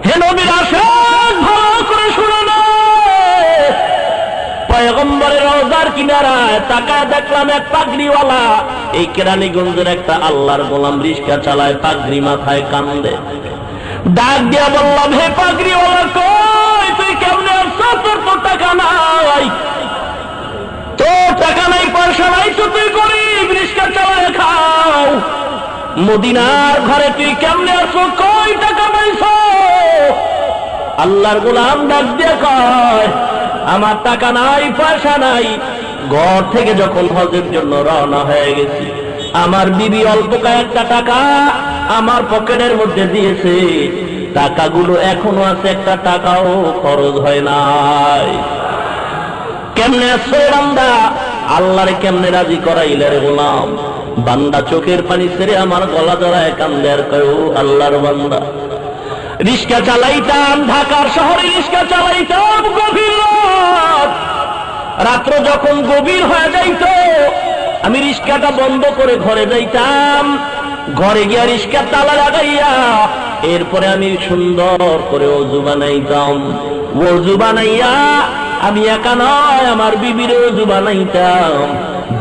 হে নবীর আশিক, ভালো করে শুনে না। পয়গম্বরের রওজার কিনারায় তাকায় দেখলাম এক পাগড়িওয়ালা, এই কেরানীগঞ্জের একটা আল্লাহর গোলাম রিক্সা চালায়, পাগড়ি মাথায় কান্দে। ডাক দিয়া বললাম, হে পাগড়িওয়ালা, কই তুই কেমনে আসছ? তোর তো টাকা নাই, তোর টাকা নাই, পয়সা নাই, তো তুই গরিব, রিক্সা চালায় খাও। মদিনার ঘরে তুই কেমনে আসো? কই টাকা পাইছ? আল্লাহর গোলাম ডাক দিয়ে কয়, আমার টাকা নাই, পয়সা নাই। ঘর থেকে যখন হজের জন্য রওনা হয়ে গেছি, আমার বিবি অল্প কয়েকটা টাকা আমার পকেটের মধ্যে দিয়েছে, টাকাগুলো এখনো আছে, একটা টাকাও খরচ হয় নাই। কেমনে আসছো বান্দা? আল্লাহরে কেমনে রাজি করাইলে রে গোলাম? বান্দা চোখের পানি ছেড়ে আমার গলা জড়ায় কান্দে আর কয়, ও আল্লাহর বান্দা, রিক্সা চালাইতাম, ঢাকার শহরে রিক্সা চালাইতাম, গভীর রাত্র যখন গভীর হয়ে যাইত, আমি রিক্সাটা বন্ধ করে ঘরে যাইতাম। ঘরে গিয়া রিক্সার তালা লাগাইয়া এরপরে আমি সুন্দর করে ওযু বানাইতাম। ওযু বানাইয়া আমি একা নয়, আমার বিবির ওযু বানাইতাম।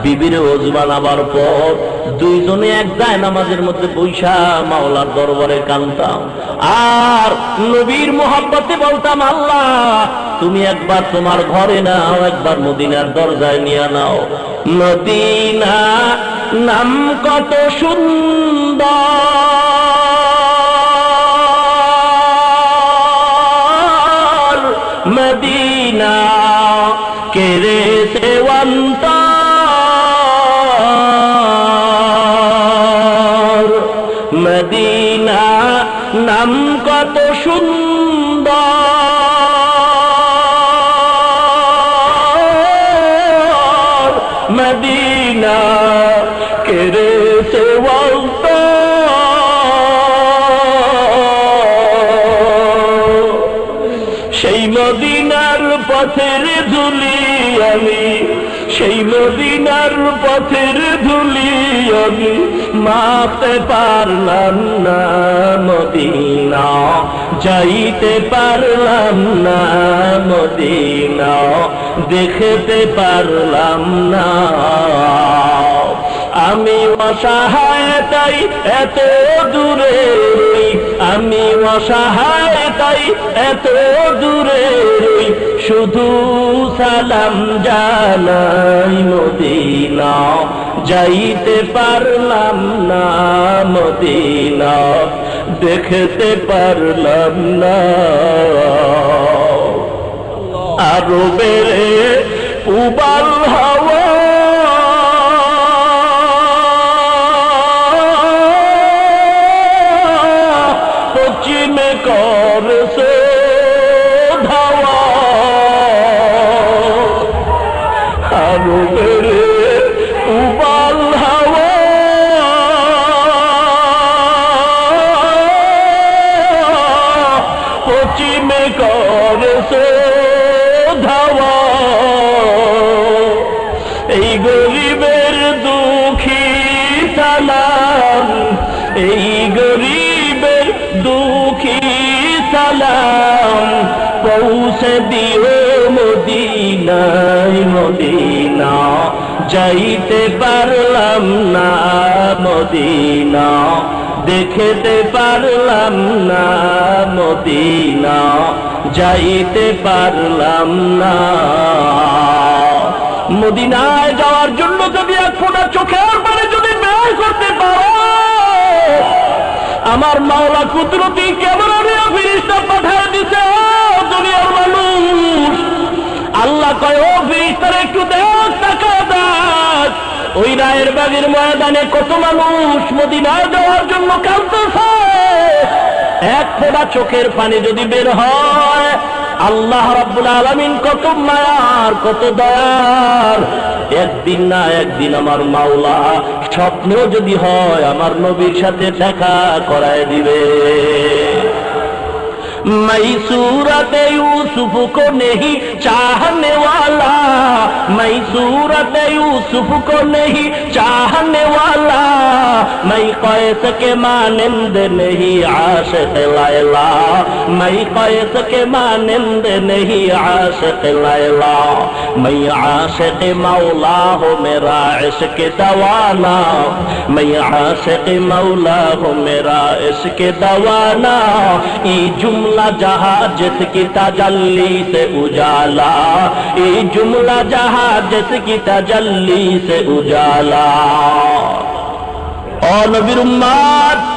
বিবির ওযু বানাবার পর দুইজনে এক জায়নামাজের মধ্যে বৈশা মাওলার দরবারে কাঁদতাম, আর নবীর মোহাব্বতে বলতাম, আল্লাহ তুমি একবার তোমার ঘরে নাও, একবার মদিনার দরজায় নিয়ে নাও। মদিনা নাম কত সুন্দর, মদিনা কেরে সেওয়ান্ত, মদিনা নাম কত সুন্দর, মদিনা কেরে সেওয়ান্ত। সেই মদিনার পথের ধুলি আমি, সেই মদিনার পথের ধুলি আমি মাপতে পারলাম না, মদিনা যাইতে পারলাম না, মদিনা দেখতে পারলাম না। আমি অসহায় তাই এত দূরে, আমি অসহায় তাই এত দূরে, শুধু সালাম জানাই, মদিনা যাইতে পারলাম না, মদিনা দেখতে পারলাম না। আরো বেড়ে উবাল হাওয়া পশ্চিমে করছে ধাওয়া, আরো বেড়ে উবাল হাওয়া পশ্চিমে করছে ধাওয়া। এই গরিবের দুঃখী সালাম, এই গরিবের দুঃখী সালাম পৌঁছে দিও মদিনায়, মদিনা যাইতে পারলাম না, মদিনা দেখতে পারলাম না, মদিনা যাইতে পারলাম না। মদিনায় যাওয়ার জন্য যদি এক ফোঁটা চোখের পানি যদি ব্যয় করতে পারো, আমার মাওলা কুদরতি ক্যামেরা নিয়ে ফিরিস্তা পাঠায় দিছে। দুনিয়ার মানুষ, আল্লাহ কয়, ও ফিরিস্তার একটু দেখ, টাকা দেখ। ওই রায়ের বাগের ময়দানে কত মানুষ মদিনায় যাওয়ার জন্য কাঁদতেছে। এক ফোঁটা চোখের পানি যদি বের হয়, আল্লাহ রাব্বুল আলামিন কত মায়ার, কত দয়ার। একদিন না একদিন আমার মাওলা স্বপ্নেও যদি হয় আমার নবীর সাথে দেখা করায় দিবে। मैं सूरत यूसुफ को नहीं चाहने वाला, मैं सूरत यूसुफ को नहीं चाहने वाला, मैं कैस के मानंद नहीं आशिक लैला, मैं कैस के मानंद नहीं आशिक लैला, मैं आशिक मौला हो मेरा इश्क दवाना, मैं आशिक मौला हो मेरा इश्क दवाना। ये जुमला जहां जिसकी तजल्ली से उजाला, ये जुमला जहां जिसकी तजल्ली से उजाला। और नबीर उम्मत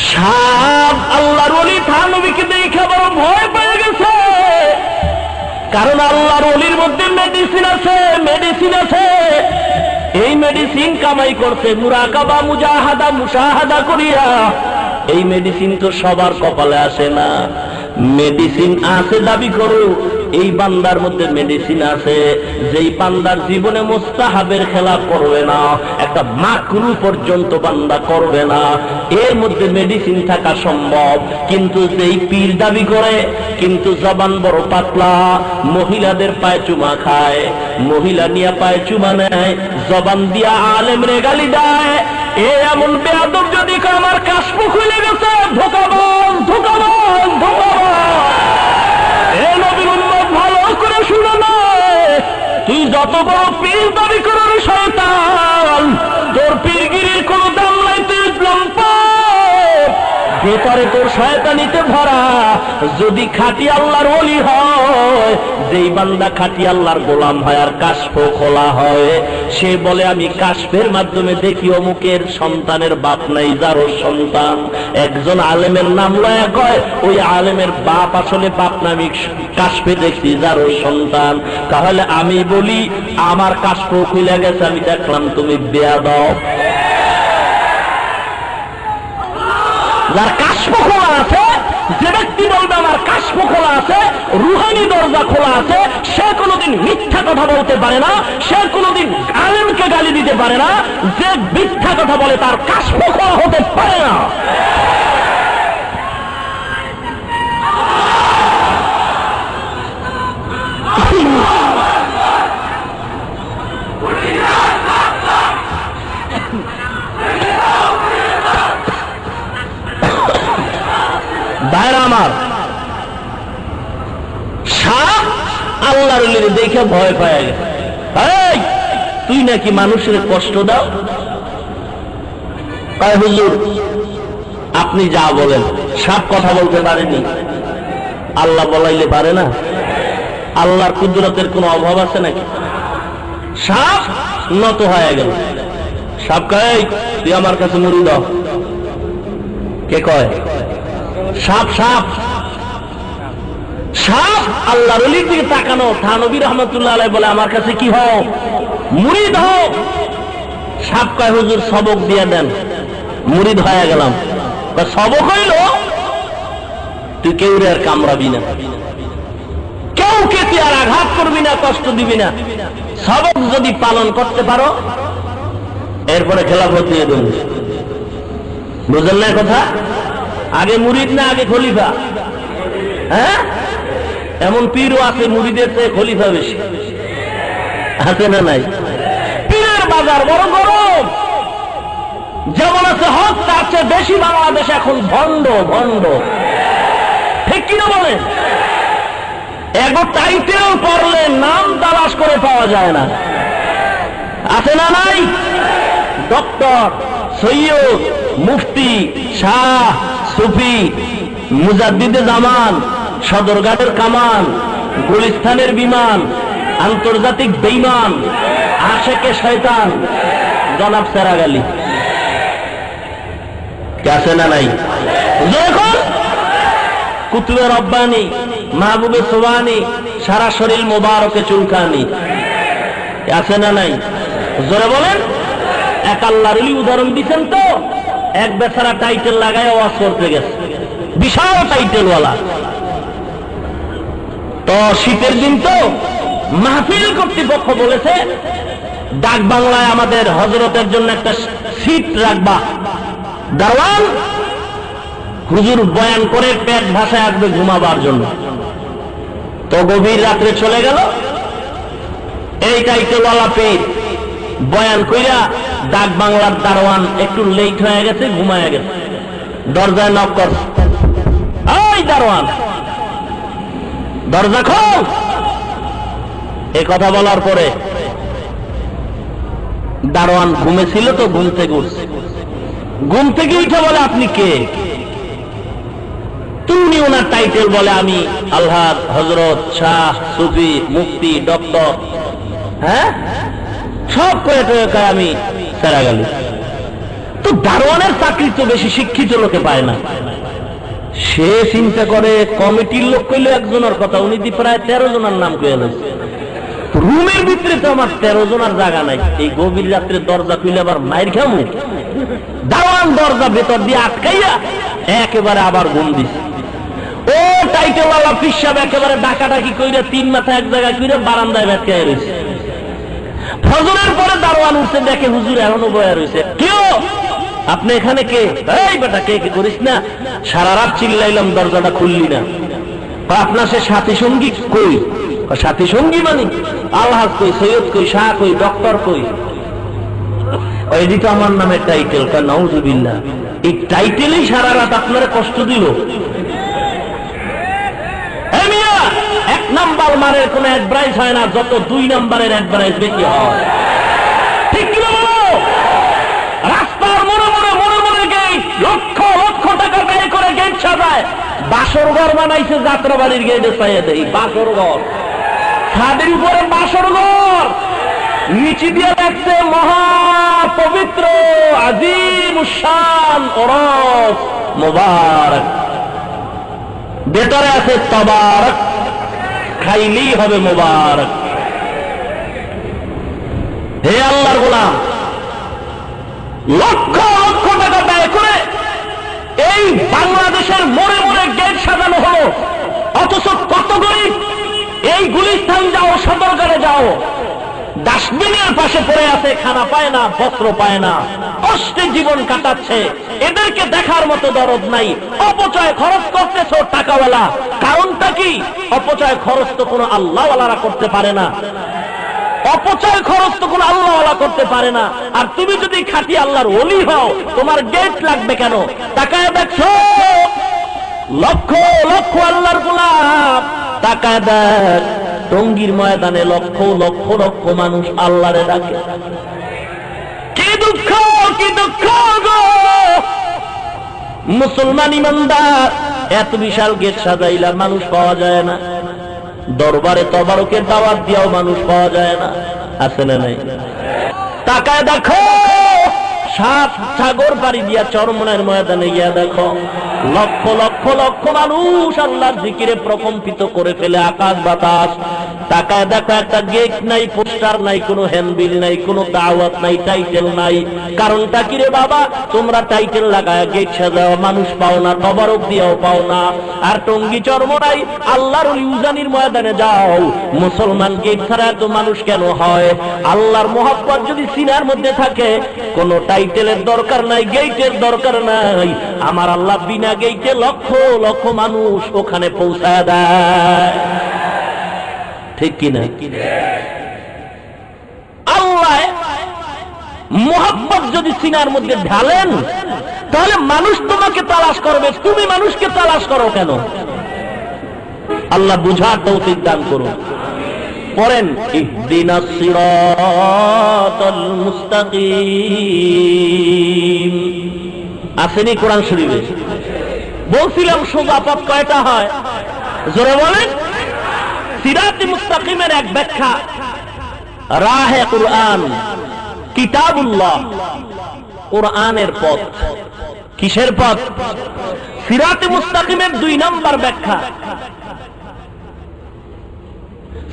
সাপ আল্লাহর ওলি নবীকে দেখে বড় ভয় পেয়ে গেছে, কারণ আল্লাহর ওলির মধ্যে মেডিসিন আছে, মেডিসিন আছে। এই মেডিসিন কামাই করছে মুরাকাবা মুজাহাদা মুশাহাদা করিয়া। এই মেডিসিন তো সবার কপালে আসে না। মেডিসিন আছে দাবি করো, এই বান্দার মধ্যে মেডিসিন আছে। যেই বান্দার জীবনে মুস্তাহাবের খেলাফ করবে না, একটা মাকরু পর্যন্ত বান্দা করবে না, এর মধ্যে মেডিসিন থাকা সম্ভব। কিন্তু যেই পীর দাবি করে কিন্তু জবান বড় পাতলা, মহিলাদের পায়ে চুমা খায়, মহিলা নিয়ে পায়ে চুমা নেয়, জবান দিয়া আলেম রে গালি দেয়, এ এমন বেয়াদব যদি আমার কাশপ খুলে গেছে, ধোকাবাজ ধোকাবাজ ধোকাবাজ। এ নবীর উম্মত ভালো করে শুনো না, তুই যত বড় পীর দাবি করার শয়তান, তোর পীরগিরির কোন দাম নাই, তুই ভেতরে তোর শয়তানিতে ভরা। যদি খাঁটি আল্লাহর ওলি হয়, যেই বান্দা খাঁটি আল্লাহর গোলাম হয় আর কাশফ খোলা হয়, সে বলে আমি কাশফের মাধ্যমে দেখি অমুকের সন্তানের বাপ নাই, যারও সন্তান। একজন আলেমের নাম লয়া কয় ওই আলেমের বাপ আসলে বাপ নামি কাশফে দেখছি যারও সন্তান। তাহলে আমি বলি আমার কাশফ খুলে গেছে, আমি দেখলাম তুমি বেয়াদব। যার কাশফ খোলা আছে, যে ব্যক্তি বলবে আমার কাশফ খোলা আছে, রুহানি দরজা খোলা আছে, সে কোনোদিন মিথ্যা কথা বলতে পারে না, সে কোনোদিন আলেমকে গালি দিতে পারে না। যে মিথ্যা কথা বলে তার কাশফ খোলা হতে পারে না। ভাইরা আমার, সাপ আল্লাহর ওলিরে দেখে ভয় পায় গেছে। এই তুই নাকি মানুষের কষ্ট দাও? কয় হুজুর আপনি যা বলেন, সাপ কথা বলতে পারেনি, আল্লাহ বলাইলে পারে না? আল্লাহর কুদরতের কোনো অভাব আছে নাকি? সাপ নত হয়ে গেল। সাপ কয় তুই আমার কাছে মুড়ি দাও। কে কয়? সাপ সাপ সাপ আল্লাহর ওলির দিকে তাকানো। থানবী রহমতুল্লাহ আলাইহি বলে আমার কাছে কি হও? মুরিদ হও। সাপ কয় হুজুর সবক দিয়ে দেন, মুরিদ হয়ে গেলাম। সবক হইল তুই কেউ আর কামড়াবি না, কেউ কে তুই আর আঘাত করবি না, কষ্ট দিবি না। সবক যদি পালন করতে পারো এরপরে খেলাফত দিয়ে দেব। বুঝলেন না কথা? আগে মুরিদ না আগে খলিফা? হ্যাঁ, এমন পীরও আছে মুরিদের চেয়ে খলিফা বেশি, আছে না নাই? পীরের বাজার বড় গরম। যেমন আছে হক, তার চেয়ে বেশি বাংলাদেশ এখন ভণ্ড ভণ্ড। ঠিক কিনা বলেন? এগো টাইটেল পড়লে নাম তালাশ করে পাওয়া যায় না, আছে না নাই? ডক্টর, সৈয়দ, মুফতি, শাহ, সুফি, মুজাদ্দিদে জামান, সদরঘাটের কামান, গুলিস্তানের বিমান, আন্তর্জাতিক বেঈমান, আশেকে শয়তান, জনাব সেরাগালি। আছে না নাই? যখন কুতুবে রব্বানি, মাহবুবে সোবানি, সারা শরীর মোবারকে চুলকানি, আছে না নাই? জোরে বলেন। এক আল্লাহর ওলি উদাহরণ দিচ্ছেন তো, এক বেচারা টাইটেল লাগায় ওয়াজ করতে গেছে, বিশাল টাইটেলওয়ালা। তো শীতের দিন তো মাহফিল কর্তৃপক্ষ বলেছে ডাক বাংলায় আমাদের হযরতের জন্য একটা সিট রাখবা, দারওয়ান হুজুর বয়ান করে পেট ভাষায় আসবে ঘুমাবার জন্য। তো গভীর রাত্রে চলে গেল, এই টাইটেলওয়ালা পীর বয়ান কইরা ডাক বাংলার দারোয়ান একটু লেট হয়ে গেছে, ঘুমায় গেছে, দরজায় নক কর, এই দারোয়ান দরজা খোল। এ কথা বলার পরে দারোয়ান ঘুমেছিল তো, ঘুম থেকে উঠছে, ঘুম থেকে উঠে বলে আপনি কে? তুমি ওনার টাইটেল বলে আমি আল্লাহর হযরত, শাহ, সুফি, মুফতি, ডক্টর, হ্যাঁ সব করে আমি সেরা গেল। তো দারোয়ানের চাকরি তো বেশি শিক্ষিত লোকে পায় না। সে চিন্তা করে কমিটির লোক কইলে একজনের কথা, উনি দি প্রায় 13 জনের নাম কইয়া লাগছে। রুমের ভিতরে তো আমার 13 জনের জায়গা নাই, এই গভীর রাত্রে দরজা খুলে আবার মাইর খামু। দারোয়ান দরজা ভেতর দিয়ে আটকাইয়া একেবারে আবার ঘুম দিছে। ও টাইটেলওয়ালা পীর সাহেব একেবারে ডাকাডাকি কইরা 3 মাথা এক জায়গায় কইরা বারান্দায় বেটকায় রয়েছে। ফজরের পরে দারোয়ান উঠছে, দেখে হুজুর এখনো বয়া রয়েছে। কেউ আপনি এখানে কে? এই বেটা কে কে করিস না, সারা রাত চিল্লাইলাম দরজাটা খুললি না। আপনার সে সাথী সঙ্গী কই? সাথী সঙ্গী মানে আলহাজ কই, সৈয়দ কই, শাহ কই, ডক্টর কই? এটি তো আমার নামের টাইটেল। নাউজুবিল্লাহ, এই টাইটেলেই সারা রাত আপনারা কষ্ট দিল। এক নাম্বার মারের কোন অ্যাডভাইস হয় না, যত 2 নাম্বারের অ্যাডভাইস বেশি হয়। ঠিক কি বলো? রাস্তার মোড়ে মোড়ে মোড়ে মোড়ে গেট, লক্ষ লক্ষ টাকা ব্যয় করে গেট সাজায়। বাসর ঘর বানাইছে যাত্রাবাড়ির গেটে পাইয়ে দেয়। বাসর ঘর, ছাদের উপরে বাসর ঘর, নিচে দিয়ে রাখছে মহা পবিত্র আজিমুশান ওরস মুবারক, ভেতরে আছে তবারক, খাইলেই হবে মুবারক। হে আল্লাহর গোলাম, লক্ষ লক্ষ টাকা ব্যয় করে এই বাংলাদেশের মোড়ে মোড়ে গেট সাজানো হলো, অথচ কত গরিব এই গুলিস্তান যাও, সদরঘাটে যাও, ডাস্টবিনের পাশে পড়ে আছে, খানা পায় না, বস্ত্র পায় না, কষ্টে জীবন কাটাচ্ছে। এদেরকে দেখার মতো দরদ নাই। অপচয় খরচ করতেছ টাকাওয়ালা, কারণটা কি? অপচয় খরচ তো কোনো আল্লাহওয়ালারা করতে পারে না। অপচয় খরচ তো কোনো আল্লাহওয়ালা করতে পারে না। আর তুমি যদি খাঁটি আল্লাহর ওলি হও, তোমার গেট লাগবে কেন? তাকায় দেখছো লক্ষ লক্ষ আল্লাহর গোলাম, তাকায় দেখ টঙ্গীর ময়দানে লক্ষ লক্ষ লক্ষ মানুষ আল্লাহরে ডাকে। কি দুঃখ, কি দুঃখ গো মুসলমান ইমানদার, এত বিশাল গেট সাজাইলা মানুষ পাওয়া যায় না। দরবারে তবারকের দাওয়াত দিয়াও মানুষ পাওয়া যায় না, আছে না নাই? তাকায় দেখো সাত সাগর পাড়ি দিয়া চরমনের ময়দানে গিয়া দেখো লক্ষ লক্ষ লক্ষ মানুষ আল্লাহর জিকিরে প্রকম্পিত করে ফেলে আকাশ বাতাস। তাকায় দেখো একটা গেট নাই, পোস্টার নাই, কোনো হ্যান্ডবিল নাই, কোনো দাওয়াত নাই, টাইটেল নাই। কারণটা কি রে বাবা? তোমরা টাইটেল লাগায় গেট সাজাও, মানুষ পাও না, তবারক দিয়াও পাও না। আর টঙ্গী চরমনাই আল্লাহর উজানির ময়দানে যাও, মুসলমান গেট ছাড়া এত মানুষ কেন হয়? আল্লাহর মোহাব্বত যদি সিনার মধ্যে থাকে, কোনো টাইটেলের দরকার নাই, গেটের দরকার নাই। আমার আল্লাহ বিনা গেটে লক্ষ লক্ষ মানুষ ওখানে পৌঁছায় দেয়। ঠিক কিনা? আল্লাহ মোহাব্বত যদি সিনার মধ্যে ঢালেন, তাহলে মানুষ তোমাকে তালাশ করবে। তুমি মানুষকে তালাশ করো কেন? আল্লাহ বুঝার তৌফিক দান করুন। পড়েন ইহদিনাস সিরাতাল মুস্তাকিম, আসেনি কোরআন শরীফে? বলছিলাম সোজা পথ কয়টা হয়? জোরে বলেন। সিরাতে মুস্তাকিমের এক ব্যাখ্যা, রাহে কুরআন, কিতাবুল্লাহ, কোরআনের পথ। কিসের পথ? সিরাতে মুস্তাকিমের 2 নম্বর ব্যাখ্যা।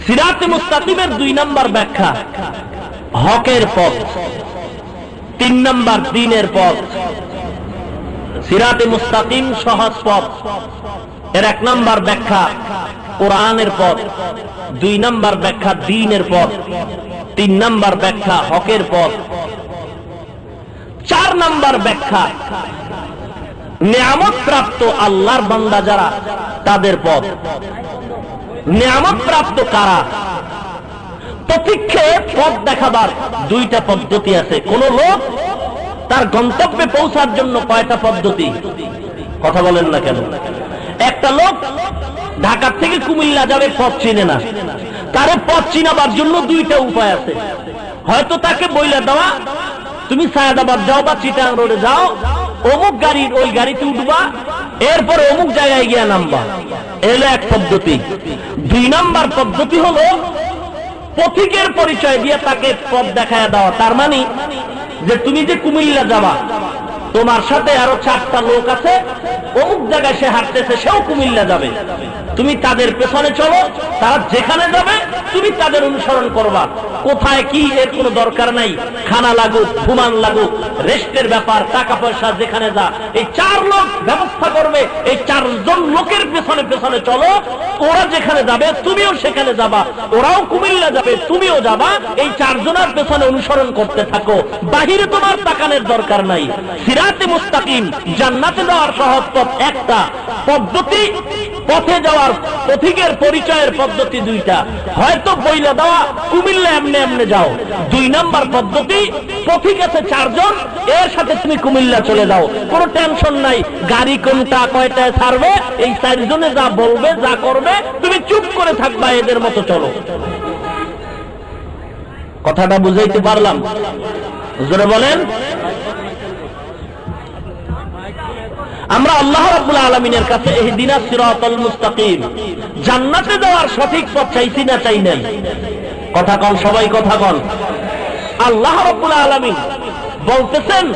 সিরাতে মুস্তাকিমের 2 নম্বর ব্যাখ্যা হকের পথ, 3 নম্বর দ্বীনের পথ। সিরাতে মুস্তাকিম সহজ পথ, এর 1 নম্বর ব্যাখ্যা কোরআনের পথ, 2 নম্বর ব্যাখ্যা দ্বীনের পথ, 3 নম্বর ব্যাখ্যা হকের পথ, 4 নম্বর ব্যাখ্যা নিয়ামত প্রাপ্ত আল্লাহর বান্দা যারা তাদের পথ। নিয়ামত প্রাপ্ত কারা? পথিককে পথ দেখাবার দুইটা পদ্ধতি আছে। কোন লোক তার গন্তব্যে পৌঁছার জন্য কয়টা পদ্ধতি? কথা বলেন না কেন? একটা লোক ঢাকা থেকে কুমিল্লা যাবে, পথ চিনে না, তারে পথ চিনাবার জন্য দুইটা উপায় আছে। হয়তো তাকে বইলা দেওয়া, তুমি সায়েদাবাদ যাও বা চিটাং রোডে যাও, অমুক গাড়ির ওই গাড়িতে উঠবা, এরপরে অমুক জায়গায় গিয়া নামবা, এলো এক পদ্ধতি। 2 নাম্বার পদ্ধতি হলো পথিকের পরিচয় দিয়ে তাকে পথ দেখায় দেওয়া। তার মানে যে তুমি যে কুমিল্লা যাবা, তোমার সাথে আরো 4টা লোক আছে, অমুক জায়গায় সে হাঁটতেছে, সেও কুমিল্লা যাবে, তুমি তাদের পেছনে চলো, তারা যেখানে যাবে তুমি তাদের অনুসরণ করবা। কোথায় কি এর কোনো দরকার নাই, খানা লাগুক, ঘুমান লাগুক, রেস্টের ব্যাপার, টাকা পয়সা যেখানে যা, এই 4 লোক ব্যবস্থা করবে। এই 4 জন লোকের পেছনে পেছনে চলো, ওরা যেখানে যাবে তুমিও সেখানে যাবা, ওরাও কুমিল্লা যাবে তুমিও যাবা, এই 4 জনের পেছনে অনুসরণ করতে থাকো। বাহিরে তোমার তাকানোর দরকার নাই। সিরাতে মুস্তাকিম, জান্নাতে যাওয়ার সহজ পথ একটা পদ্ধতি, পথে যাওয়ার পথিকের পরিচয়ের পদ্ধতি 2টা। হয়তো বইলা দেওয়া কুমিল্লা এমনে এমনে যাও। 2 নাম্বার পদ্ধতি, পথিক আছে 4 জন, এর সাথে তুমি কুমিল্লা চলে যাও, কোনো টেনশন নাই, গাড়ি কোনটা কয়টায় ছাড়বে, এই 4 জনে যা বলবে যা করবে তুমি চুপ করে থাকবা, এদের মতো চলো। কথাটা বুঝাইতে পারলাম? জোরে বলেন। আমরা আল্লাহ রাব্বুল আলামিনের কাছে ইহদিনাস সিরাতাল মুস্তাকিম, জান্নাতে যাওয়ার সঠিক পথ চাইছি না চাই নাই? কথা কন সবাই, কথা কন। আল্লাহ রাব্বুল আলামিন বলতেছেন,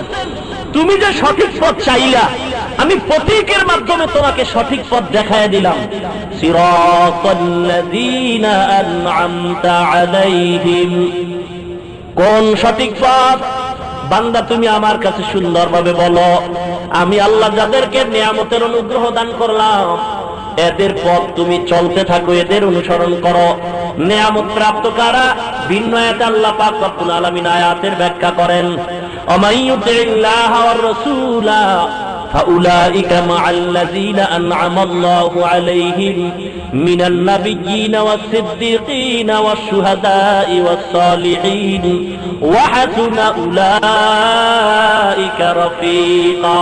তুমি যে সঠিক পথ চাইলা, আমি পথিকের মাধ্যমে তোমাকে সঠিক পথ দেখায় দিলাম। সিরাতাল্লাযীনা আন'আমতা আলাইহিম, কোন সঠিক পথ? বান্দা তুমি আমার কাছে সুন্দরভাবে বলো, আমি আল্লাহ যাদেরকে নিয়ামতের অনুগ্রহ দান করলাম, এদের পথ তুমি চলতে থাকো, এদের অনুসরণ করো। নিয়ামত প্রাপ্ত কারা? ভিন্ন আয়াতে আল্লাহ পাক রব্বুল আলামিন আয়াতের ব্যাখ্যা করেন, অমাইয়ুতিল্লাহ ওয়ার রাসূলা ফাউলাইকা মাআল্লাযীনা আন'আমাল্লাহু আলাইহিম মিনান নাবিয়্যিনা ওয়াস-সিদ্দীকিনা ওয়াশ-শুহাদা'i ওয়াস-সালিহিন ওয়া হাসুনা উলাইকা রাফীকা।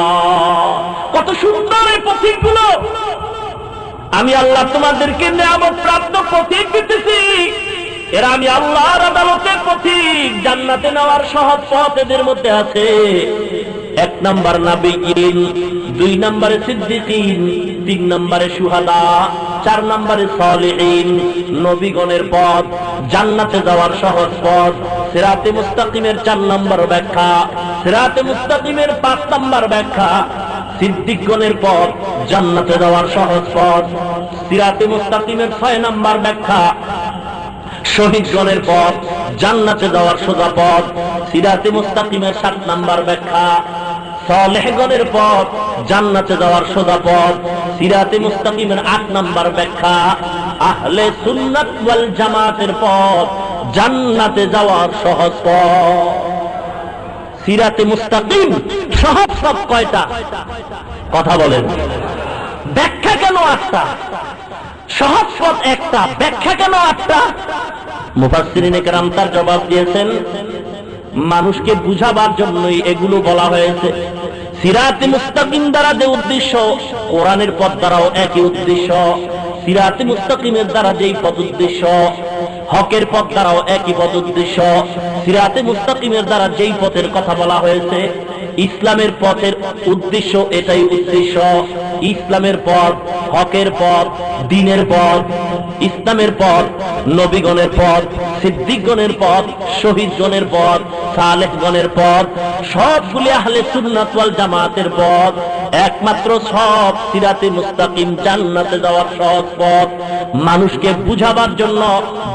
কত সুন্দর এই পথিকগুলো! আমি আল্লাহ তোমাদেরকে নিয়ামত প্রাপ্ত পথিক দিতেছি, এরা আমি আল্লাহর আদালতের পথিক, জান্নাতে নেওয়ার সহজ পথ এদের মধ্যে আছে। 1 নাম্বার নাবিয়্যিন, 2 নাম্বারে সিদ্দিকিন, 3 নাম্বারে শুহাদা, 4 নাম্বারে সালিহিন। নবীগণের পথ, জান্নাতে যাওয়ার সহজ পথ। সিরাতে মুস্তাকিমের 4 নাম্বার ব্যাখ্যা, সিরাতে মুস্তাকিমের 5 নাম্বার ব্যাখ্যা। সিদ্দিকগণের পথ, জান্নাতে যাওয়ার সহজ পথ। সিরাতে মুস্তাকিমের 6 নাম্বার ব্যাখ্যা। শহীদগণের পথ, জান্নাতে যাওয়ার সোজা পথ। সিরাতে মুস্তাকিমের 7 নাম্বার ব্যাখ্যা। সালেহগণের পথ, জান্নাতে যাওয়ার সোজা পথ। সিরাতে মুস্তাকিমের 8 নাম্বার ব্যাখ্যা। আহলে সুন্নাত ওয়াল জামাতের পথ, জান্নাতে যাওয়ার সহজ পথ। সিরাতে মুস্তাকিম সহজ পথ কয়টা? কথা বলেন। ব্যাখ্যা কেন 8টা? সহজ পথ একটা, ব্যাখ্যা কেন 8টা? মুফাসসিরিনে কেরাম তার জবাব দিয়েছেন, মানুষকে বুঝাবার জন্যই এগুলো বলা হয়েছে। সিরাতে মুস্তাকিম দ্বারা যে উদ্দেশ্য, কোরআনের পথ দ্বারাও একই উদ্দেশ্য। সিরাতে মুস্তাকিমের দ্বারা যেই পথ উদ্দেশ্য, হকের পথ দ্বারাও একই পথ উদ্দেশ্য। সিরাতে মুস্তাকিমের দ্বারা যেই পথের কথা বলা হয়েছে, ইসলামের পথের উদ্দেশ্য এটাই উদ্দেশ্য। ইসলামের পথ, হকের পথ, দ্বীনের পথ, ইসলামের পথ, নবীগণের পথ, সিদ্দিকগণের পথ, শহীদগণের পথ, সালেহগণের পথ, সবগুলি আহলে সুন্নাত ওয়াল জামাতের পথ। একমাত্র সব সিরাতে মুস্তাকিম, জান্নাতে যাওয়ার সহজ পথ। মানুষকে বুঝাবার জন্য,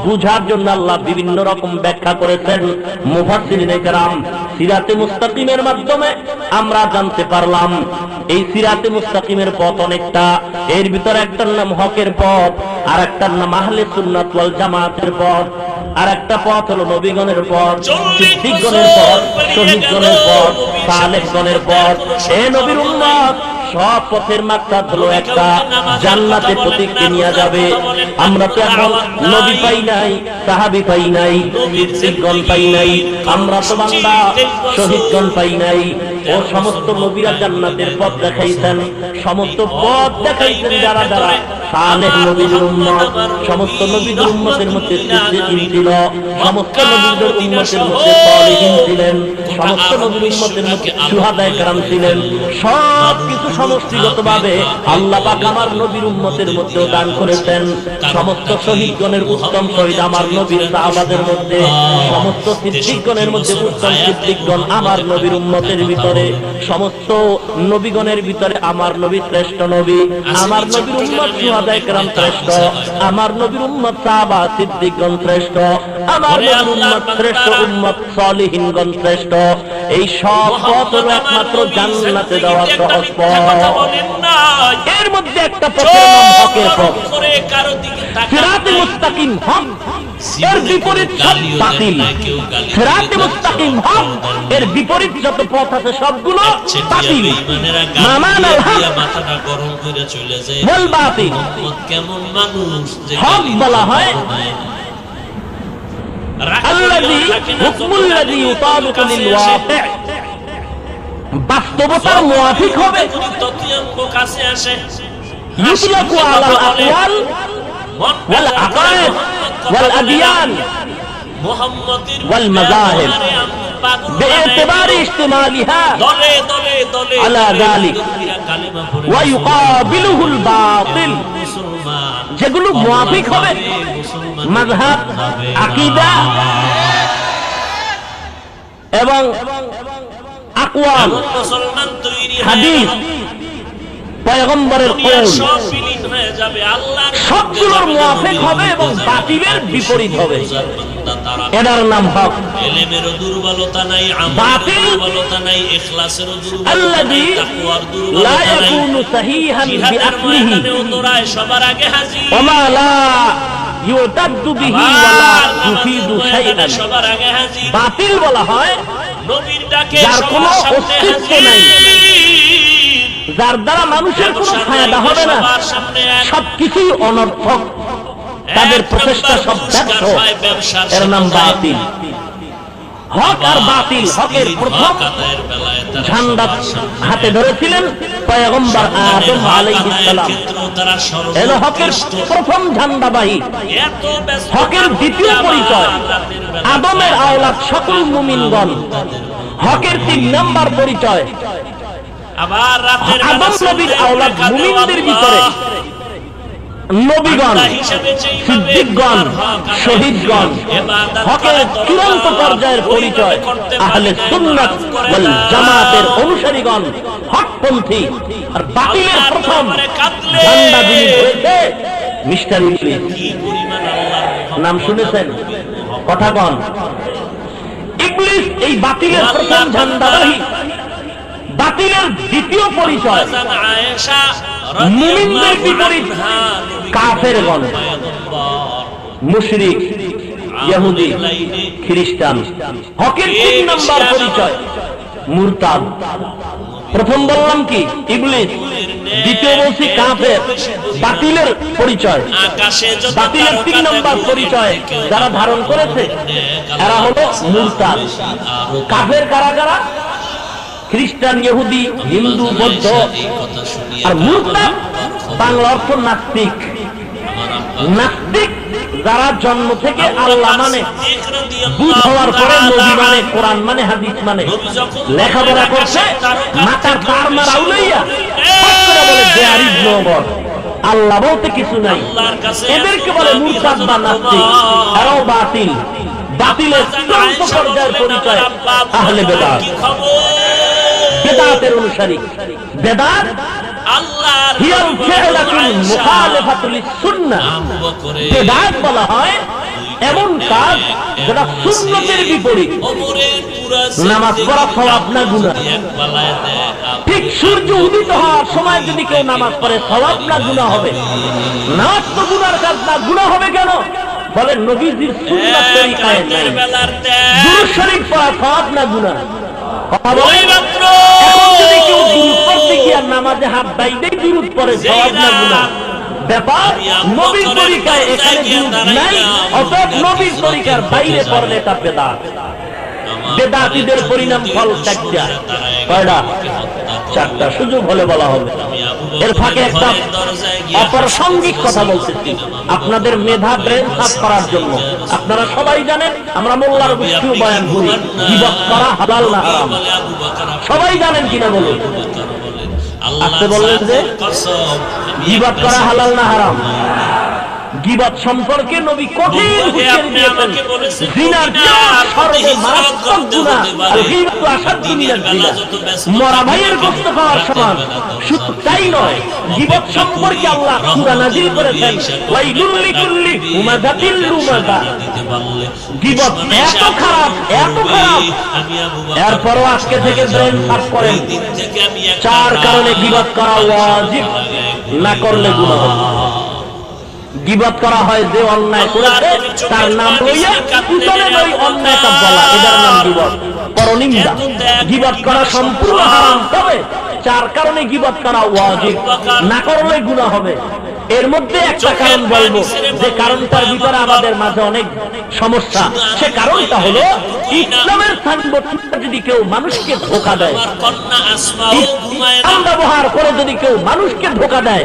বুঝার জন্য আল্লাহ বিভিন্ন রকম ব্যাখ্যা করেছেন মুফাসসিরিনে কেরাম। সিরাতে মুস্তাকিমের মাধ্যমে আমরা জানতে পারলাম এই সিরাতে মুস্তাকিমের পথ অনেকটা। এর ভিতরে একটার নাম হকের পথ, আর একটার নাম আহলে সুন্নাত ওয়াল জামাতের পথ, আর একটা পথ হলো নবীগণের পথ, সিদ্দিকগণের পথ, শহীদগণের পথ, সালেহগণের পথ। এ নবীর উম্মত, সব পথের মাকসাদ হলো একটা, জান্নাতে প্রতীককে নিয়ে যাবে। আমরা তো এখন নবী পাই নাই, সাহাবী পাই নাই, সিদ্দিকগণ পাই নাই, আমরা তো বান্দা শহীদগণ পাই নাই। ও সমস্ত নবীরা জান্নাতের পথ দেখাইছেন, সমস্ত পথ দেখাইছেন যারা যারা সালেহ নবীর উম্মত। সমস্ত নবীর উম্মতের মধ্যে সিদ্দিকীন ছিল, সমস্ত নবীদের উম্মতের মধ্যে সালেহীন ছিলেন, সমস্ত নবীর উম্মতের মধ্যে শুহাদায়ে কেরাম ছিলেন। সব কিছু সমষ্টিগতভাবে আল্লাহ পাক আমার নবীর উম্মতের মধ্যেও দান করেছেন। সমস্ত শহীদগণের উত্তম শহীদ আমার নবীর সাহাবাদের মধ্যে, সমস্ত সিদ্দিকগণের মধ্যে উত্তম সিদ্দিকগণ আমার নবীর উম্মতের ভিতরে, সমস্ত নবীগণের ভিতরে আমার নবী শ্রেষ্ঠ নবী, আমার নবীর উম্মত শুহাদায়ে কেরাম শ্রেষ্ঠ, আমার নবীর উম্মত সাহাবা সিদ্দিকগণ শ্রেষ্ঠ, আমার নবীর উম্মত শ্রেষ্ঠ, উম্মত সালিহিনগণ শ্রেষ্ঠ। এই সব পথ হলো একমাত্র জান্নাতে যাওয়ার সহজ পথ। এর মধ্যে একটা পথের নাম হকের পথ, সিরাতে মুস্তাকিম হক, এর বিপরীত সব বাতিল। সিরাতে মুস্তাকিম হক, এর বিপরীত যত পথ আছে সবগুলো বাতিল। মামানাল হক ওয়াল বাতিল। হক বলা হয় আল্লাযী হুকমুল্লাযী ইউতাবিকু লিল ওয়াকি', বাস্তবতার মুআফিক হবে। ইউতলাকু আলাল আকওয়াল ওয়াল আকায়েদ ওয়াল আদিয়ান ওয়াল মাযাহিব বিইতিবার ইজতিমালিহা আলা যালিক ওয়া ইউকাবিলুহুল বাতিল। যেগুলো মুআফিক হবে মাযহাব, আকীদা এবং আকওয়াল, হাদিস, পয়গম্বরের কওল, সবগুলোর মুআফিক হবে এবং বাতিলের বিপরীত হবে। এটার নাম হক। ইলমেরও দুর্বলতা নাই, আমলেরও দুর্বলতা নাই, ইখলাসেরও দুর্বলতা নাই, তাকওয়ার দুর্বলতা নাই। লা ইয়াকুনু সাহিহান বিআকলিহি সবার আগে হাজির, ওয়া লা ইউতাদ্দু বিহি ওয়া লা ইউফিদু শাইআন। সবার আগে হাজির। বাতিল বলা হয় নবীর ডাকে যার কোনো অস্তিত্ব নাই, যার দ্বারা মানুষের কোনো ফায়দা হবে না, সবকিছুই অনর্থক, তাদের প্রচেষ্টা সব ব্যর্থ, এর নাম বাতিল। হক আর বাতিল, হকের প্রথম ঝান্ডা হাতে ধরেছিলেন পয়গম্বর আদম আলাইহিস সালাম। এলো হকের প্রথম ঝান্ডাবাহী। হকের দ্বিতীয় পরিচয় আদমের আওলাদ সকল মুমিনগণ। হকের 3 নাম্বার পরিচয় আদম নবীর আওলাদ মুমিনদের ভিতরে নবীগণ, সিদ্দিকগণ, শহীদগণ। হকের চূড়ান্ত পর্যায়ের পরিচয় আহলে সুন্নাত ওয়াল জামাতের অনুসারীগণ, হকপন্থী। আর বাতিলের প্রথম ঝান্ডা যিনি ধরেছে মিস্টার ইবলিস। নাম শুনেছেন? কথা কন। ইবলিস এই বাতিলের প্রথম ঝান্ডাবাহী। বাতিলের দ্বিতীয় পরিচয় মুমিনদের বিপরীত কাফেরগণ, মুশরিক, ইহুদি, খ্রিস্টান। হকের 3 নাম্বার পরিচয় মুরতাদ। প্রথম বললাম কি ইবলিস, দ্বিতীয় বলছি কাফের। বাতিলের পরিচয়, বাতিলের 3 নাম্বার পরিচয় যারা ধারণ করেছে এরা হলো মুরতাদ। কাফের কারা কারা? খ্রিস্টান, ইহুদি, হিন্দু, বৌদ্ধ। আর মুরতাদ বাংলা অর্থ নাস্তিক। নাস্তিক যারা জন্ম থেকে আল্লাহ মানে, বুঝ হওয়ার পরে নবী মানে, কোরআন মানে, হাদিস মানে, লেখাপড়া করছে, মাথার তার মারা উলাইয়া বলে দেয়ারি নগর, আল্লাহ বলতে কিছু নাই। এদেরকে বলে মুরতাদ বা নাস্তিক। এরাও বাতিল। বাতিলের চূড়ান্ত পর্যায়ের পরিচয় আহলে বেদাত, বেদাতের অনুসারী। বেদাত হিয়াল ফি'লাতুল মুখালিফাতুল সুন্নাহ। বেদাত বলা হয় এমন কাজ যেটা সুন্নতের বিপরীত। নামাজ পড়া সওয়াব না গুনাহ? ঠিক সূর্য উদিত হওয়ার সময় যদি কেউ নামাজ পড়ে সওয়াব না গুনাহ হবে? নামাজ তো গুনার কাজ না, গুনাহ হবে কেন? বলেন নবীজির সুন্নাত তরিকায় নাই। দুরূদ শরীফ পড়া সওয়াব না গুনাহ? কথা বলে মাত্র এখন যদি কেউ দুরূদ পড়তে গিয়ে নামাজে হাত বাইরেই দুরূদ পড়ে সওয়াব না গুনাহ ব্যাপার নবীর তরিকায় এখানে দুরূদ নাই অতএব নবীর তরিকার বাইরে পড়লে এটা বেদাত বেদাতীদের পরিণাম ফল ত্যাজ্যা কয়টা চারটা সুযোগ হলে বলা হবে এর ফাঁকে একটা অপ্রাসঙ্গিক কথা বলতেছি আপনাদের মেধা ব্রেন সাফ করার জন্য আপনারা সবাই জানেন আমরা মোল্লার বিষ্ণু বয়ান করি গীবত করা হালাল না হারাম সবাই জানেন কিনা বলুন আপনি বললেন যে গীবত করা হালাল না হারাম গীবত সম্পর্কে নবী কঠিন হুঁশিয়ারি দিয়েছেন জিনার সর্বমারাত্মক গুনাহ আর গীবত আসাধ্য মিনাল জিনা মরা ভাইয়ের গোশত খাওয়ার সমান শুধু তাই নয় গীবত সম্পর্কে আল্লাহ সূরা নাযিল করেছেন ওয়াইলুল লিকুল্লি হুমাযাতিল লুমাযা গীবত এত খারাপ এরপরও আজকে থেকে ব্রেন সাফ করেন চার কারণে গীবত করা ওয়াজিব না করলে গুনাহ হবে গীবত করা হয় যে অন্যায় করেছে তার নাম লইয়া পিছনে ওই অন্যায়টা বলা এটার নাম গীবত পরনিন্দা গীবত করা সম্পূর্ণ হারাম তবে চার কারণে গীবত করা ওয়াজিব না করলে গুনাহ হবে এর মধ্যে একটা কারণ বলবো যে কারণটার ভিতরে আমাদের মাঝে অনেক সমস্যা সে কারণটা হলো ইসলামের সাংবাদিক যদি কেউ মানুষকে ধোঁকা দেয় ইসলাম ব্যবহার করে যদি কেউ মানুষকে ধোঁকা দেয়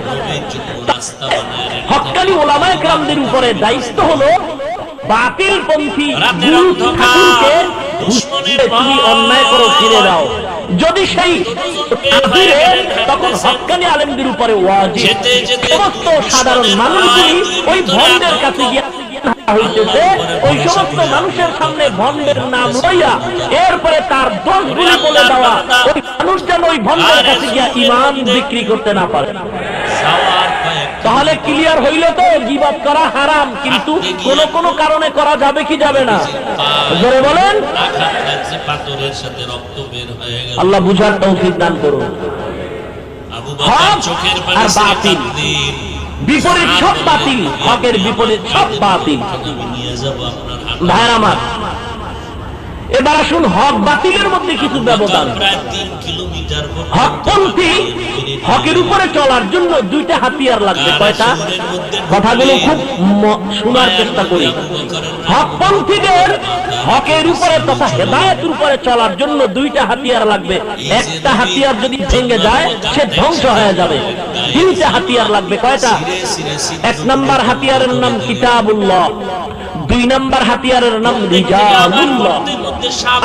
হক্কানি ওলামায়ে কেরামদের উপরে দায়িত্ব হলো বাতিলপন্থী গুরু ঠাকুরকে তুমি অন্যায় করো ফিরে দাও যদি সেই তখন হক্কানি আলেমদের উপরে ওয়াজিব সমস্ত সাধারণ মানুষগুলি ওই ভণ্ডের কাছে গিয়ে হইতেছে ওই সমস্ত মানুষের সামনে ভণ্ডের নাম লইয়া এরপরে তার দোষগুলি বলে দেওয়া ওই মানুষ যেন ওই ভণ্ডের কাছে গিয়া ঈমান বিক্রি করতে না পারে তাহলে ক্লিয়ার হইল তো গীবত করা হারাম কিন্তু কোন কোন কারণে করা যাবে কি যাবে না জোরে বলেন আল্লাহ বুঝার তৌফিক দান করুন হক আর বাতিল বিপরীত সব বাতিল হকের বিপরীত সব বাতিল ভাইরা আমার এবার আসুন হক বাতিলের মধ্যে কিছু ব্যবধান হকপন্থী হকের উপরে চলার জন্য দুইটা হাতিয়ার লাগবে কয়টা কথাগুলো খুব শোনার চেষ্টা করি হকপন্থীদের হকের উপরে তথা হেদায়েতের উপরে চলার জন্য দুইটা হাতিয়ার লাগবে একটা হাতিয়ার যদি ভেঙে যায় সে ধ্বংস হয়ে যাবে দুইটা হাতিয়ার লাগবে কয়টা এক নাম্বার হাতিয়ারের নাম কিতাবুল্লাহ দুই নাম্বার হাতিয়ারের নাম রিজালুল্লাহ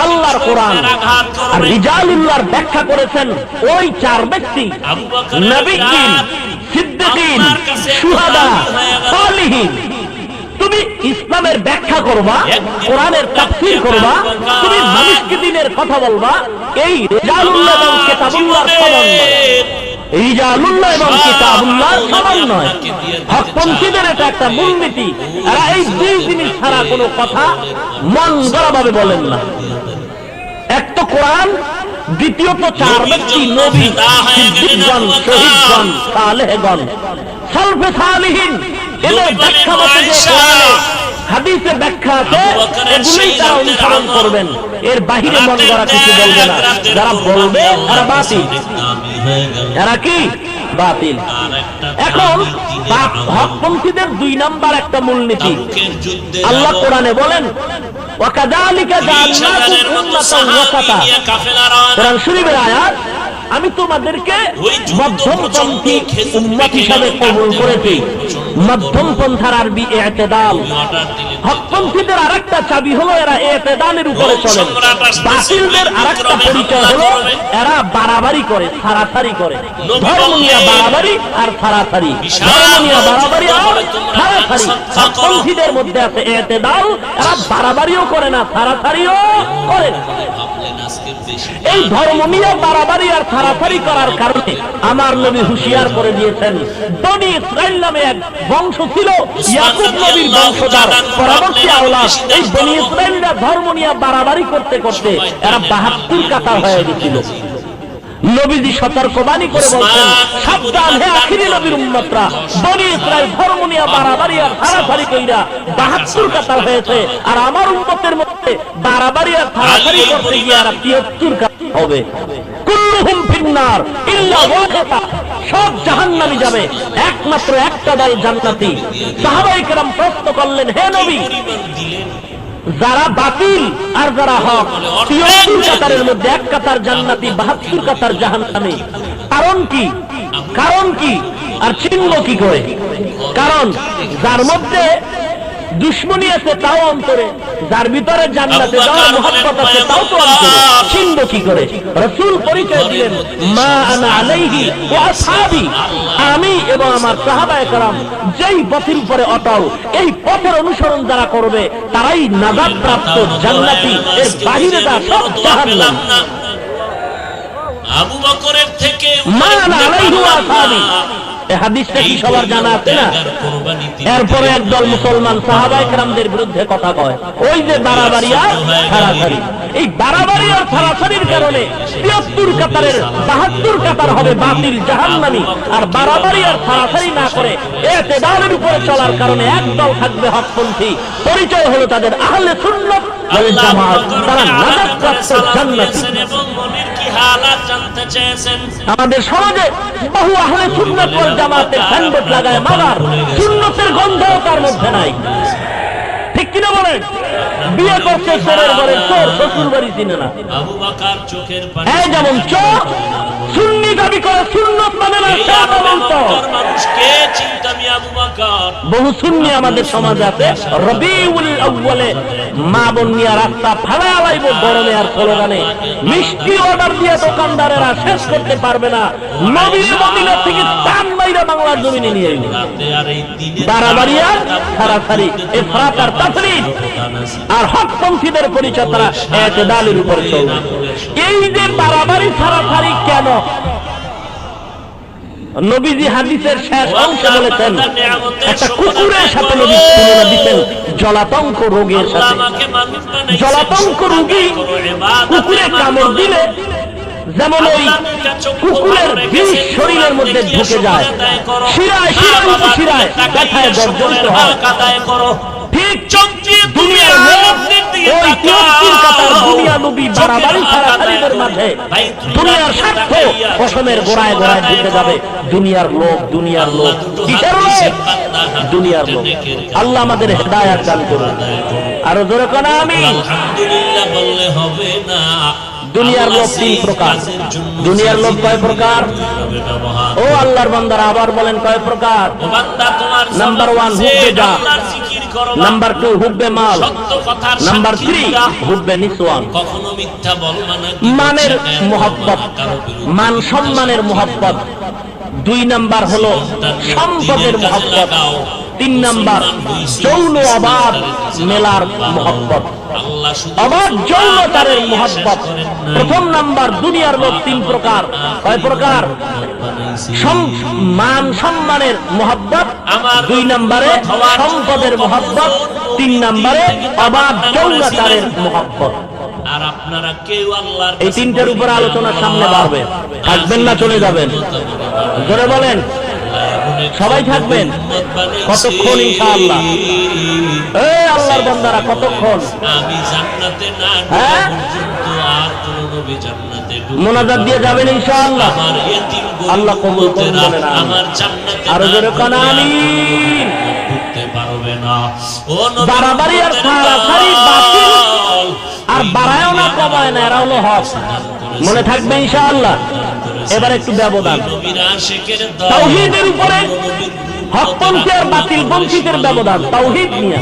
আল্লাহর কোরআন আর রিজালুল্লাহর ব্যাখ্যা করেছেন ওই চার ব্যক্তি নবীগণ সিদ্দিকীন শুহাদা সালিহিন তুমি ইসলামের ব্যাখ্যা করবা কোরআনের তাফসীর করবা তুমি মানুষকে দ্বীনের কথা বলবা এই রিজালুল্লাহ এবং কিতাবুল্লাহর সমান রিজালুল্লাহ এবং কিতাবুল্লাহর সমান নয় হকপন্থীদের এটা একটা মূলনীতি এরা এই দুই জিনিস ছাড়া কোনো কথা মন গড়াভাবে বলেন না এক তো কোরআন দ্বিতীয়ত চার ব্যক্তি নবী সিদ্দিকগণ শহীদগণ সালেহগণ সালফে সালিহিন এদের ব্যাখ্যা মতে যে কোরআনে হাদিসে ব্যাখ্যা আছে এগুলোই তারা অনুসরণ করবেন এর বাহিরে মন গড়া কিছু বলবে না যারা বলবে তারা বাতিল এরা কি বাতিল এখন হকপন্থীদের দুই নাম্বার একটা মূলনীতি আল্লাহ কোরআনে বলেন ওয়াকাযালিকা জাআলনাকুম উম্মাতান ওয়াসাতা কোরআন শরীফের আয়াত আমি তোমাদেরকে মধ্যমপন্থী উম্মত হিসাবে কবুল করেছি মধ্যম পন্থার আরবি ইতিদাল হকপন্থীদের আরেকটা চাবি হলো এরা ইতিদালের উপরে চলে বাতিলদের আরেকটা পরিচয় হলো এরা বাড়াবাড়ি করে ছাড়াছাড়ি করে ধর্ম নিয়ে বাড়াবাড়ি আর ছাড়াছাড়ি ধর্ম নিয়ে বাড়াবাড়ি আর ছাড়াছাড়ি হকপন্থীদের মধ্যে আছে ইতিদাল এরা বাড়াবাড়িও করে না ছাড়াছাড়িও করে না এই ধর্ম নিয়ে বাড়াবাড়ি আর ছাড়াছাড়ি করার কারণে আমার নবী হুঁশিয়ার করে দিয়েছেন বনি ইসরাইল নামে এক বংশ ছিল ইয়াকুব নবীর বংশধর পরবর্তী আওলাদ এই বনি ইসরাইলরা ধর্ম নিয়ে বাড়াবাড়ি করতে করতে এরা 72 কাতার হয়ে গেছিল নবীজি সতর্কবাণী করে বলছেন, সাবধান হে আখিরি নবীর উম্মতরা, বনি ইসরাইল ধর্ম নিয়ে বাড়াবাড়ি আর থারাথারি কইরা 72 কাতার হয়েছে, আর আমার উম্মতের মধ্যে বাড়াবাড়ি আর থারাথারি করতে গিয়ে আর 73 কাতার হবে। কুল্লুহুম ফিন্নার ইল্লা ওয়াহিদা, সব জাহান্নামী যাবে, একমাত্র একটা দল জান্নাতি। সাহাবায়ে কেরাম প্রশ্ন করলেন, হে নবী, যারা বাতিল আর যারা হক, 73 কাতারের মধ্যে এক কাতার জান্নাতি, 72 কাতার জাহান্নামী, কারণ কি? কারণ কি? আর চিনব কি করে? কারণ যার মধ্যে দুশ্মনী আছে তাও অন্তরে, যার ভিতরে জান্নাতে যাওয়ার মুহাব্বত আছে তাও তো অন্তরে, চিনব কি করে? রাসূল পরিচয় দিলেন, মা আনা আলাইহি ওয়া আসহাবি, আমি এবং আমার সাহাবায়ে কেরাম যেই পথের উপরে অটল, এই পথের অনুসরণ যারা করবে তারাই নাজাত প্রাপ্ত জান্নাতি, এর বাহিরে যা সব জাহান্নাম। আবু বকরের থেকে মা আনা আলাইহি ওয়া আসহাবি, এই হাদিসটা কি সবার জানা আছে না? এরপরে একদল মুসলমান সাহাবায়ে কেরামদের বিরুদ্ধে কথা কয়, ওই যে বাড়াবাড়ি আর ছাড়াছাড়ি, এই বাড়াবাড়ি আর ছাড়াছাড়ির কারণে 73 কাতারের 72 কাতার হবে বাতিল জাহান্নামী, আর বাড়াবাড়ি আর ছাড়াছাড়ি না করে ইতিদালের উপরে চলার কারণে একদল থাকবে হকপন্থী, পরিচয় হলো তাদের আহলে সুন্নাত ওয়াল জামাত, তারা নাজাত প্রাপ্ত জান্নাতি। আমাদের সমাজে বহু আহলে সুন্নাত ওয়াল জামাতের সাইনবোর্ড লাগায় মাগার সুন্নতের গন্ধও তার মধ্যে নাই, ঠিক কিনা বলেন? বিয়ে করছে চোরের ঘরে চোর, শ্বশুর বাড়ি চিনে না। আবু বকর চোখের পানি, এই যেমন চোর সুন্নি দাবি করে, সুন্নত মানে না, মানুষকে চিন্তামি আবু বকর। বহু সুন্নি আমাদের সমাজে আছে, রবিউল আউয়ালে মা বোন নিয়ে রাস্তা ফালা লাইব গরমে আর স্লোগানে, মিষ্টি অর্ডার দিয়ে দোকানদারেরা শেষ করতে পারবে না, নবীর মদিনা থেকে টান মাইরা বাংলার জমিনে নিয়ে এলো। বাড়াবাড়ি আর ছাড়াছাড়ি, ইফরাত আর তাফরীত, আর হকপন্থীদের পরিচয় তারা ইতিদালের উপরে চলবে। এই যে বাড়াবাড়ি ছাড়াছাড়ি কেন? নবীজি হাদিসের শেষ অংশে বলেছেন, একটা কুকুরের সাথে নবী তুলনা দিতেন জলাতঙ্ক রোগের সাথে। জলাতঙ্ক রোগী কুকুরে কামড় দিলে যেমন ওই কুকুরের বিষ শরীরের মধ্যে ঢুকে যায়, শিরায় শিরায় উপশিরায় ব্যথায় জর্জরিত হয়, ঠিক দুনিয়ার লোক ওই 73 কাতার দুনিয়া নবী বাড়াবাড়ি ছাড়াছাড়িদের মাঝে দুনিয়ার স্বার্থ পশমের গোড়ায় গোড়ায় ঢুকে যাবে। দুনিয়ার লোক, দুনিয়ার লোক, কিসের লোক? দুনিয়ার লোক। আল্লাহ আমাদের হেদায়েত দান করুন। আরো জোরে কোন আমিন। আলহামদুলিল্লাহ বললে হবে না। দুনিয়ার লোক 3 প্রকার। দুনিয়ার লোক কয় প্রকার? ও আল্লাহর বান্দারা আবার বলেন কয় প্রকার? নাম্বার 1 হুব্বে যা, নাম্বার 2 হুব্বে মাল, নাম্বার 3 হুব্বে নিসওয়ান। কখনো মিথ্যা বলবা না, মানের মুহাব্বত, মান সম্মানের মুহাব্বত। 2 নাম্বার হলো সম্পদের মুহাব্বত। 3 নাম্বার যৌন অবাধ মেলার মুহাব্বত, অবাধ যৌনতারের মুহাব্বত। প্রথম নাম্বার দুনিয়ার লোক 3 প্রকার। কয় প্রকার? মান সম্মানের মুহাব্বত, 2 নম্বরে সম্পদের মুহাব্বত, 3 নম্বরে অবাধ যৌনতারের মুহাব্বত। আর আপনারা কেউ আল্লাহর এই 3টার উপর আলোচনা সামনে বাড়বে। থাকবেন না চলে যাবেন? জোরে বলেন। সবাই থাকবেন? কতক্ষণ ইনশাআল্লাহ? এই আল্লাহর বান্দারা কতক্ষণ? আমি জান্নাতে না ঢোকা পর্যন্ত আর কোন নবী জান্নাতে ঢুকবে না। মুনাজাত দিয়ে যাবেন ইনশাআল্লাহ। আমার ইতিম আল্লাহ কবুল করুন বলেন আমিন। আমার জান্নাতে আর জোরে কোন আমিন। ঢুকতে পারবে না। ও নবী, বাড়াবাড়ি আর ছাড়াছাড়ি বাতিল, আর বাড়ায়ও না কমায় না, এরা হলো হক। মনে থাকবে ইনশাআল্লাহ। এবার একটু ব্যবধান তাওহীদের উপরে হকপন্থী আর বাতিলপন্থীদের ব্যবধান। তাওহীদ নিয়ে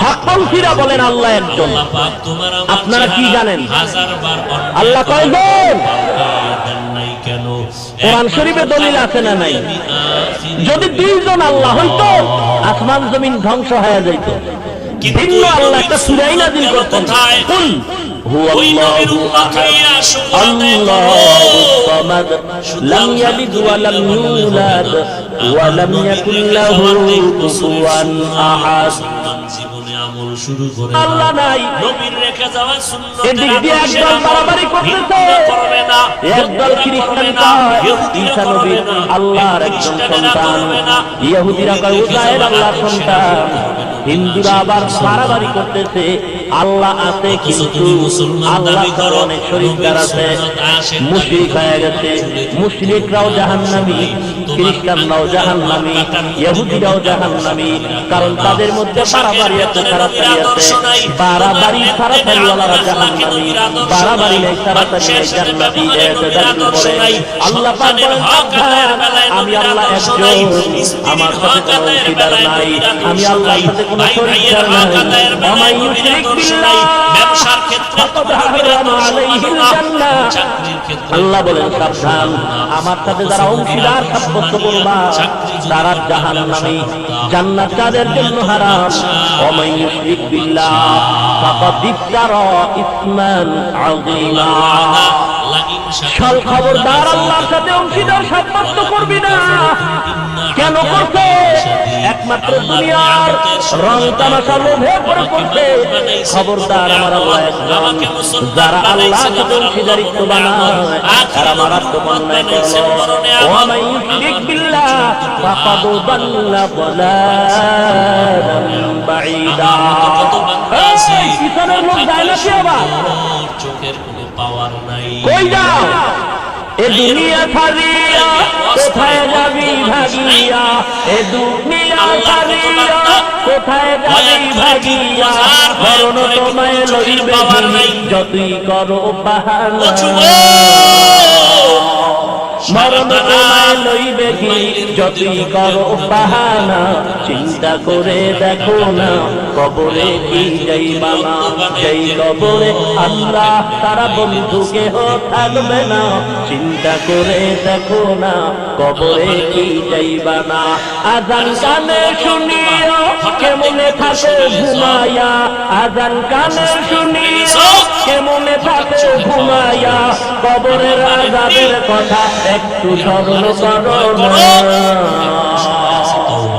হকপন্থীরা বলেন আল্লাহ একজন। আপনারা কি জানেন আল্লাহ কয়জন? কোরআন শরীফে দলিল আছে না নাই? যদি 2 জন আল্লাহ হইতো আসমান জমিন ধ্বংস হয়ে যাইত। ভিন্ন আল্লাহ একটা সূরা নাযিল করতেন, কুল ওই নবীর উম্মত হইয়া শুকর আদায় করো। আল্লাহুস সামাদ লাম ইয়ালিদ ওয়া লাম ইউলাদ ওয়া লাম ইয়াকুল লাহু কুফুয়ান আহাদ। জীবনে আমল শুরু করে আল্লাহ নাই, নবীর রেখে যাওয়া সুন্নাত এদিক দিয়ে একদল বাড়াবাড়ি করতেছে, করবে না, একদল খ্রিস্টান কয় ঈসা নবী আল্লাহর একজন সন্তান, ইহুদিরা কয় উযায়ের আল্লাহর সন্তান, হিন্দুরা আবার বাড়াবাড়ি করতেছে আল্লাহ আছে কিন্তু আল্লাহ তার অনেক শরীকদার আছে, মুশরিক হয়ে গেছে। মুশরিকরাও জাহান্নামী, খ্রিস্টানরাও জাহান্নামী, ইহুদিরাও জাহান্নামী, কারণ তাদের মধ্যে বাড়াবাড়ি আছে, ছাড়াছাড়ি আছে। বাড়াবাড়ি ছাড়াছাড়িওয়ালারা জাহান্নামী, বাড়াবাড়ি নেই ছাড়াছাড়ি নেই জান্নাতি। এতদার উপরে আল্লাহ পাক বলেন সাবধান, আমি আল্লাহ একজন, আমার সাথে কোনো অংশীদার নাই, আমি আল্লাহর সাথে কোনো শরীকদার নাই। ওয়া ইউশরিক বিল্লাহ ব্যবসার ক্ষেত্রে ফাকাদ হারাম আলাইহিল জান্নাহ। আল্লাহ বলেন সাবধান, আমার সাথে যারা অংশীদার সাব্যস্ত করবা তারা জাহান্নামী, জান্নাত তাদের জন্য হারাম। ওয়া ইউশরিক বিল্লাহ ফাকাদ ইফতারা ইসমান আযীমা। চল খবরদার আল্লাহর সাথে অংশীদার সাব্যস্ত করবি না। কেন করছে? একমাত্র দুনিয়ার রং তামাশা লোভে পড়ে করছে। খবরদার, আমার আল্লাহ একজন, যারা আল্লাহর সাথে অংশীদারিত্ব বানায় তারা মারাত্মক অন্যায় করলো। ওয়া মান ইউশরিক বিল্লাহ ফাকাদ দাল্লা দালালান বাঈদা। এই পিছনের লোক যায় না কি আবার? চোখের কোনো পাওয়ার নাই। কই যাও? এ দুনিয়া ছাড়িয়া কোথায় যাবি ভাগিয়া? এ দুনিয়া ছাড়িয়া কোথায় যাবি ভাগিয়া? মরণ তোমায় লইবে যতই করো বাহানা, মরণ তোমায় লইবে কি যতই করো বাহানা। চিন্তা করে দেখো না কবরে কি যাইবা না, যেই কবরে আল্লাহ তারা বন্ধু কেহ থাকবে না। চিন্তা করে দেখো না কবরে কি যাইবা না। আজান কানে শুনিও কেমনে থাকে ঘুমায়া, আজান কানে শুনিও কেমনে থাকে ঘুমায়া। কবরের আযাবের কথা একটু স্মরণ করো না,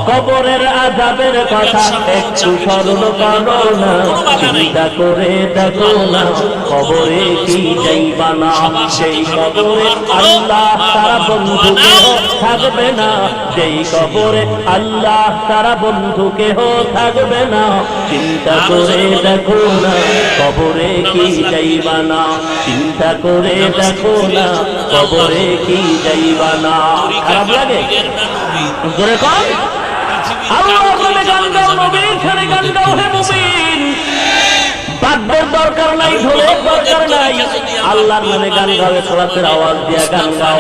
কবরের আযাবের কথা একটু স্মরণ করো না। চিন্তা করে দেখো না কবরে কি যাইবা না, সেই কবরে আল্লাহ তারা বন্ধু কেহ থাকবে না, যেই কবরে আল্লাহ তারা বন্ধু কেহ থাকবে না। চিন্তা করে দেখো না কবরে কি যাইবা না, চিন্তা করে দেখো না কবরে কি যাইবা না। খারাপ লাগে? জোরে কর। আল্লাহর নামে গান গাও, নবীর সানে গান গাও হে মুমিন। বাদ্যের দরকার নাই, ঢোলের দরকার নাই, আল্লাহর নামে গান গাও, ইখলাসের আওয়াজ দিয়ে গান গাও।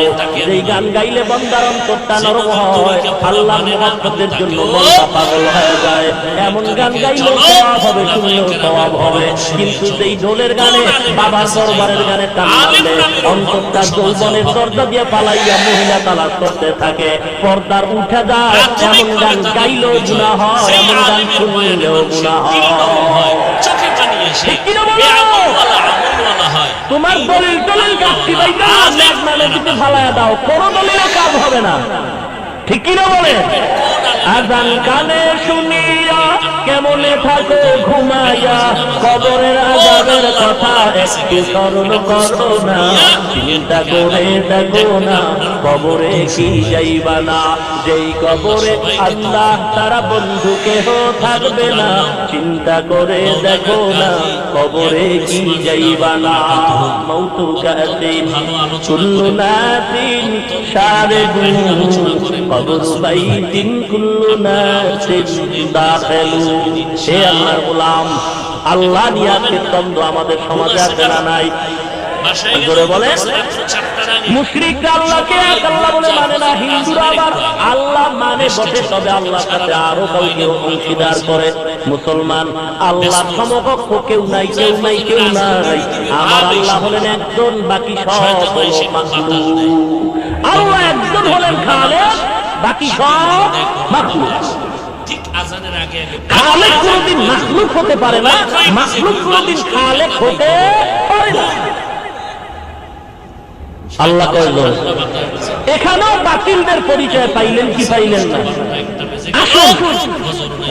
যেই গান গাইলে বান্দার অন্তরটা নরম হয়, আল্লাহর মুহাব্বতের জন্য মনটা পাগল হয়ে যায়। এমন গান গাইলেও সওয়াব হবে, শুনলেও সওয়াব হবে। কিন্তু যেই ঢোলের গানে, বাবার দরবারের গানে টান মারলে অন্তরটা যৌবনের দরজা দিয়ে পালাইয়া মহিলা তালাশ করতে থাকে, পর্দার উঠে যায়। এমন গান গাইলেও গুনাহ হয়, এমন গান শুনলেও গুনাহ হয়। ঠিক কিনা বলো? তোমার দলিল দলিল গাছটি বাইটা মানে দিতে ফালায়া দাও, কোন দলিলে কাজ হবে না। ঠিক কিনা বলে? আজান কানে শুনিয়া কেমনে থাকো ঘুমাইয়া, কবরের আযাবের কথা একটু স্মরণ করো না। চিন্তা করে দেখো না কবরে কি যাইবা না, যেই কবরে আল্লাহ তারা বন্ধু কেহ থাকবে না। চিন্তা করে দেখো না কবরে কি যাইবা না। মৌতু কাতিন কুল্লু নাসিন শারিবু কবর বাইতিন কুল্লু নাসিন দাখিলু। হে আল্লাহর গোলাম, আল্লাহ নিয়ে আজকে দ্বন্দ্ব আমাদের সমাজে আছে না নাই? জোরে বলে। মুশরিকরা আল্লাহকে এক আল্লাহ বলে মানে না, হিন্দুরা আবার আল্লাহ মানে বটে, তবে আল্লাহর সাথে আরো কাউকে অংশীদার করে। মুসলমান আল্লাহর সমকক্ষ কেউ নাই, কেউ নাই, কেউ নাই। আমার আল্লাহ হলেন একজন, বাকি সব হলো মাখলুক। আল্লাহ একজন হলেন খালেক, বাকি সব মাখলুক। ঠিক আজানের আগে আগে খালেক কোনদিন মাখলুক হতে পারে না, মাখলুক কোনদিন খালেক হতে পারে না। আল্লাহ কয়জন? এখানেও বাতিলদের পরিচয় পাইলেন কি পাইলেন না? আসুন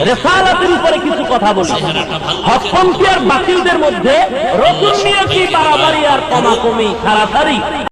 রিসালাতের উপরে কিছু কথা বলি। হকপন্থী আর বাতিলদের মধ্যে রসুল নিয়ে কি বাড়াবাড়ি আর কমাকমি, ছাড়াছাড়ি?